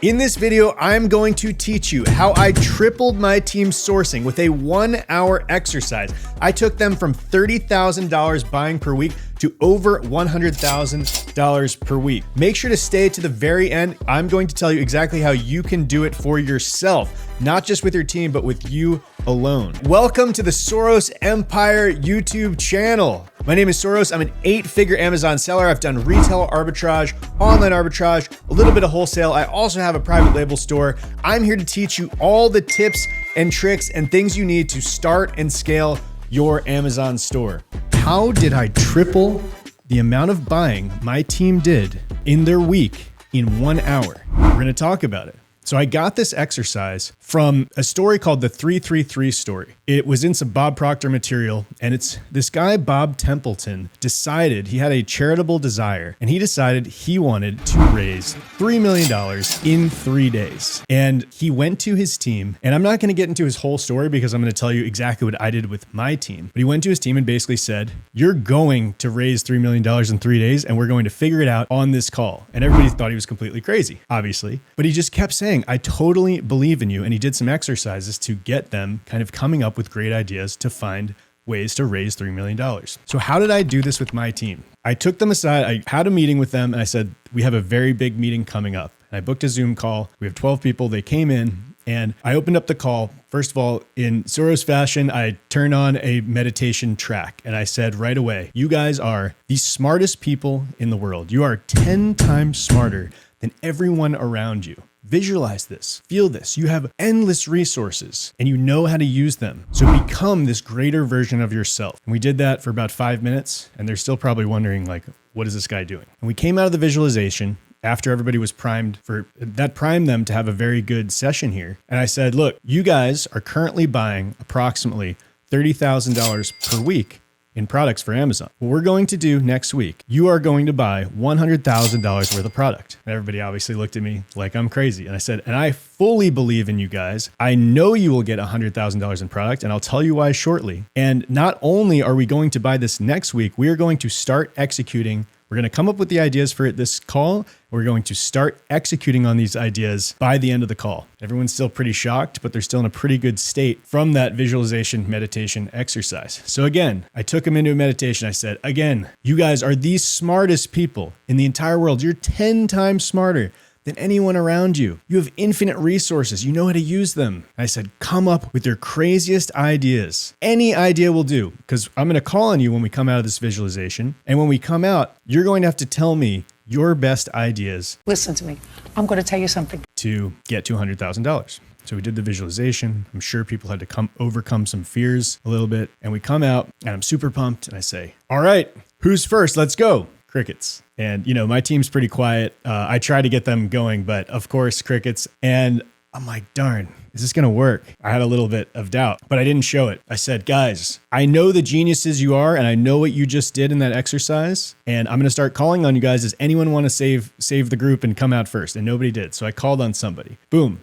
In this video, I'm going to teach you how I tripled my team's sourcing with a 1-hour exercise. I took them from $30,000 buying per week to over $100,000 per week. Make sure to stay to the very end. I'm going to tell you exactly how you can do it for yourself, not just with your team, but with you alone. Welcome to the Soros Empire YouTube channel. My name is Soros. I'm an 8-figure Amazon seller. I've done retail arbitrage, online arbitrage, a little bit of wholesale. I also have a private label store. I'm here to teach you all the tips and tricks and things you need to start and scale your Amazon store. How did I triple the amount of buying my team did in their week in 1 hour? We're going to talk about it. So I got this exercise from a story called the 333 story. It was in some Bob Proctor material, and it's this guy, Bob Templeton, decided he had a charitable desire, and he decided he wanted to raise $3 million in 3 days. And he went to his team, and I'm not going to get into his whole story because I'm going to tell you exactly what I did with my team. But he went to his team and basically said, you're going to raise $3 million in 3 days, and we're going to figure it out on this call. And everybody thought he was completely crazy, obviously. But he just kept saying, I totally believe in you. And he did some exercises to get them kind of coming up with great ideas to find ways to raise $3 million. So how did I do this with my team? I took them aside. I had a meeting with them and I said, we have a very big meeting coming up. And I booked a Zoom call. We have 12 people. They came in and I opened up the call. First of all, in Soros fashion, I turned on a meditation track and I said right away, you guys are the smartest people in the world. You are 10 times smarter than everyone around you. Visualize this, feel this. You have endless resources and you know how to use them. So become this greater version of yourself. And we did that for about 5 minutes and they're still probably wondering like, what is this guy doing? And we came out of the visualization after everybody was primed that primed them to have a very good session here. And I said, look, you guys are currently buying approximately $30,000 per week in products for Amazon. What we're going to do next week, you are going to buy $100,000 worth of product. And everybody obviously looked at me like I'm crazy. And I said, and I fully believe in you guys. I know you will get $100,000 in product and I'll tell you why shortly. And not only are we going to buy this next week, we are going to start executing. We're going to come up with the ideas for this call. We're going to start executing on these ideas by the end of the call. Everyone's still pretty shocked, but they're still in a pretty good state from that visualization meditation exercise. So again, I took them into a meditation. I said, again, you guys are the smartest people in the entire world. You're 10 times smarter than anyone around you. You have infinite resources. You know how to use them. I said, come up with your craziest ideas. Any idea will do, because I'm going to call on you when we come out of this visualization. And when we come out, you're going to have to tell me your best ideas. Listen to me. I'm going to tell you something. To get to $100,000. So we did the visualization. I'm sure people had to overcome some fears a little bit. And we come out and I'm super pumped. And I say, all right, who's first? Let's go. Crickets. And, you know, my team's pretty quiet. I try to get them going, but of course, crickets. And I'm like, darn, is this going to work? I had a little bit of doubt, but I didn't show it. I said, guys, I know the geniuses you are, and I know what you just did in that exercise. And I'm going to start calling on you guys. Does anyone want to save the group and come out first? And nobody did. So I called on somebody. Boom.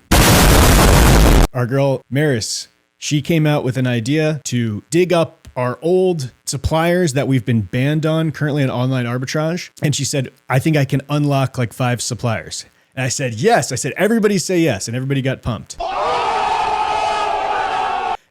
Our girl, Maris, she came out with an idea to dig up our old suppliers that we've been banned on currently in online arbitrage. And she said, I think I can unlock like 5 suppliers. And I said, yes. I said, everybody say yes. And everybody got pumped. And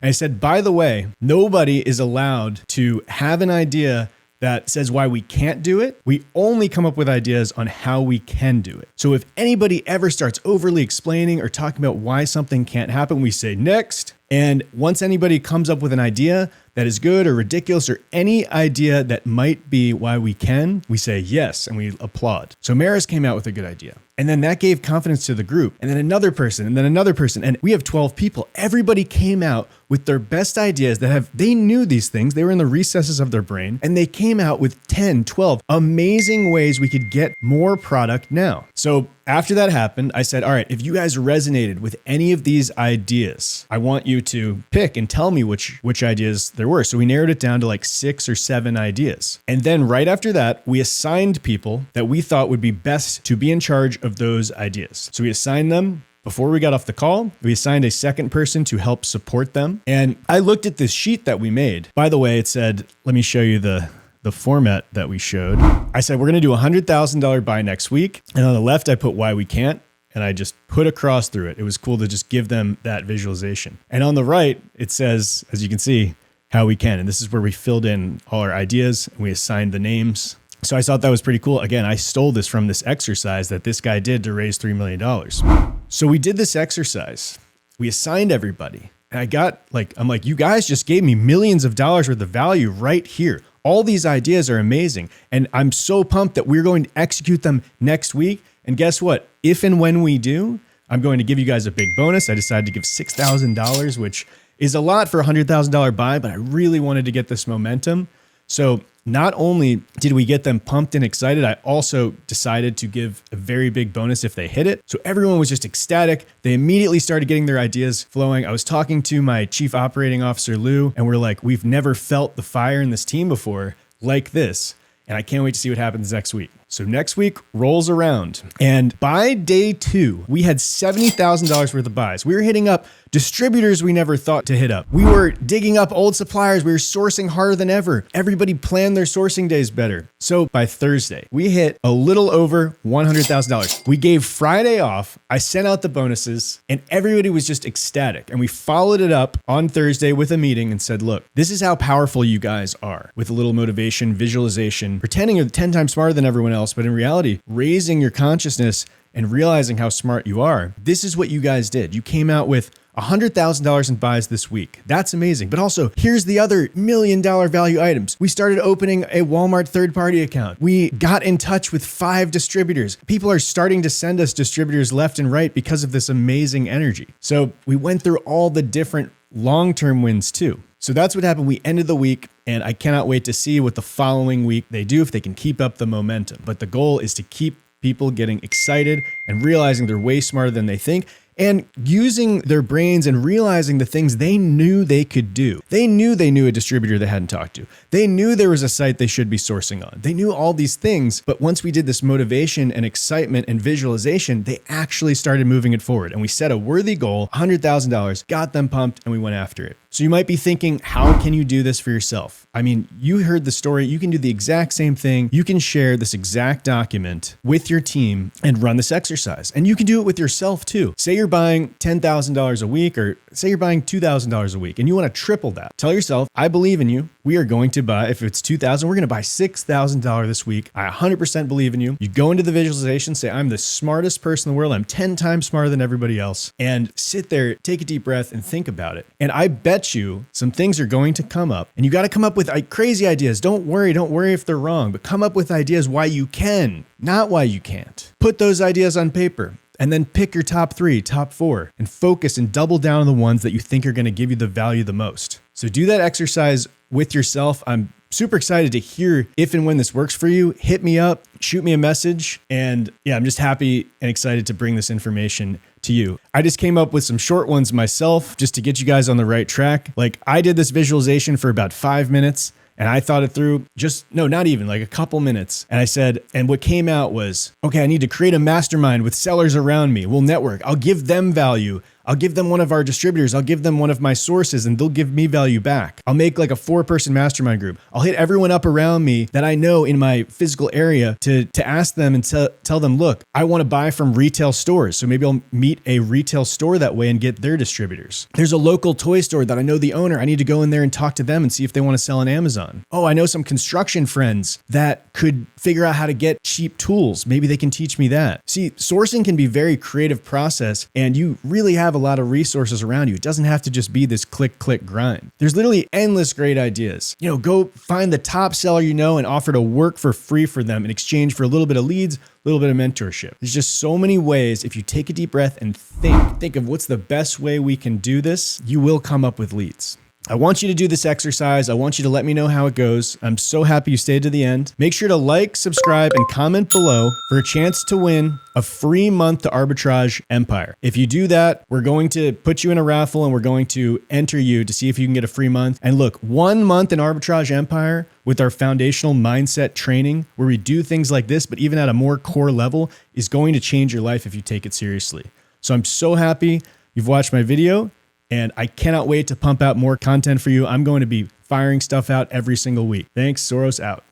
I said, by the way, nobody is allowed to have an idea that says why we can't do it. We only come up with ideas on how we can do it. So if anybody ever starts overly explaining or talking about why something can't happen, we say next. And once anybody comes up with an idea that is good or ridiculous or any idea that might be why we can, we say yes and we applaud. So Maris came out with a good idea. And then that gave confidence to the group. And then another person, and then another person. And we have 12 people. Everybody came out with their best ideas they knew these things. They were in the recesses of their brain. And they came out with 10, 12 amazing ways we could get more product now. So after that happened, I said, all right, if you guys resonated with any of these ideas, I want you to pick and tell me which ideas there were. So we narrowed it down to like 6 or 7 ideas. And then right after that, we assigned people that we thought would be best to be in charge of those ideas. So we assigned them. Before we got off the call, we assigned a second person to help support them. And I looked at this sheet that we made. By the way, it said, let me show you the format that we showed. I said, we're going to do $100,000 buy next week. And on the left, I put why we can't. and I just put a cross through it. It was cool to just give them that visualization. And on the right, it says, as you can see, how we can. And this is where we filled in all our ideas and we assigned the names. So I thought that was pretty cool. Again, I stole this from this exercise that this guy did to raise $3 million. So we did this exercise. We assigned everybody. And I got I'm like, you guys just gave me millions of dollars worth of value right here. All these ideas are amazing. And I'm so pumped that we're going to execute them next week. And guess what? If and when we do, I'm going to give you guys a big bonus. I decided to give $6,000, which is a lot for a $100,000 buy, but I really wanted to get this momentum. So not only did we get them pumped and excited, I also decided to give a very big bonus if they hit it. So everyone was just ecstatic. They immediately started getting their ideas flowing. I was talking to my chief operating officer, Lou, and we're like, we've never felt the fire in this team before like this. And I can't wait to see what happens next week. So next week rolls around, and by day 2, we had $70,000 worth of buys. We were hitting up distributors we never thought to hit up. We were digging up old suppliers. We were sourcing harder than ever. Everybody planned their sourcing days better. So by Thursday, we hit a little over $100,000. We gave Friday off. I sent out the bonuses, and everybody was just ecstatic. And we followed it up on Thursday with a meeting and said, look, this is how powerful you guys are, with a little motivation, visualization, pretending you're 10 times smarter than everyone else, but in reality, raising your consciousness and realizing how smart you are. This is what you guys did. You came out with $100,000 in buys this week. That's amazing. But also, here's the other $1 million value items. We started opening a Walmart third-party account. We got in touch with 5 distributors. People are starting to send us distributors left and right because of this amazing energy. So we went through all the different long-term wins too. So that's what happened. We ended the week, and I cannot wait to see what the following week they do, if they can keep up the momentum. But the goal is to keep people getting excited and realizing they're way smarter than they think, and using their brains and realizing the things they knew they could do. They knew a distributor they hadn't talked to. They knew there was a site they should be sourcing on. They knew all these things, but once we did this motivation and excitement and visualization, they actually started moving it forward. And we set a worthy goal, $100,000, got them pumped, and we went after it. So you might be thinking, how can you do this for yourself? I mean, you heard the story. You can do the exact same thing. You can share this exact document with your team and run this exercise. And you can do it with yourself too. Say you're buying $10,000 a week, or say you're buying $2,000 a week, and you want to triple that. Tell yourself, I believe in you. We are going to buy, if it's $2,000, we're going to buy $6,000 this week. I 100% believe in you. You go into the visualization, say, I'm the smartest person in the world. I'm 10 times smarter than everybody else. And sit there, take a deep breath and think about it. And I bet you some things are going to come up, and you got to come up with crazy ideas. Don't worry if they're wrong, but come up with ideas why you can, not why you can't. Put those ideas on paper. And then pick your top 3, top 4, and focus and double down on the ones that you think are going to give you the value the most. So do that exercise with yourself. I'm super excited to hear if and when this works for you. Hit me up, shoot me a message. And yeah, I'm just happy and excited to bring this information to you. I just came up with some short ones myself just to get you guys on the right track. Like, I did this visualization for about 5 minutes. And I thought it through, not even like a couple minutes. And I said, and what came out was, okay, I need to create a mastermind with sellers around me. We'll network. I'll give them value. I'll give them one of our distributors. I'll give them one of my sources, and they'll give me value back. I'll make like a 4-person mastermind group. I'll hit everyone up around me that I know in my physical area to ask them and tell them, look, I want to buy from retail stores. So maybe I'll meet a retail store that way and get their distributors. There's a local toy store that I know the owner. I need to go in there and talk to them and see if they want to sell on Amazon. Oh, I know some construction friends that could figure out how to get cheap tools. Maybe they can teach me that. See, sourcing can be a very creative process, and you really have a lot of resources around you. It doesn't have to just be this click grind. There's literally endless great ideas. Go find the top seller you know and offer to work for free for them in exchange for a little bit of leads, a little bit of mentorship. There's just so many ways. If you take a deep breath and think of what's the best way we can do this, you will come up with leads. I want you to do this exercise. I want you to let me know how it goes. I'm so happy you stayed to the end. Make sure to like, subscribe, and comment below for a chance to win a free month to Arbitrage Empire. If you do that, we're going to put you in a raffle, and we're going to enter you to see if you can get a free month. And look, 1 month in Arbitrage Empire with our foundational mindset training, where we do things like this, but even at a more core level, is going to change your life if you take it seriously. So I'm so happy you've watched my video, and I cannot wait to pump out more content for you. I'm going to be firing stuff out every single week. Thanks. Soros out.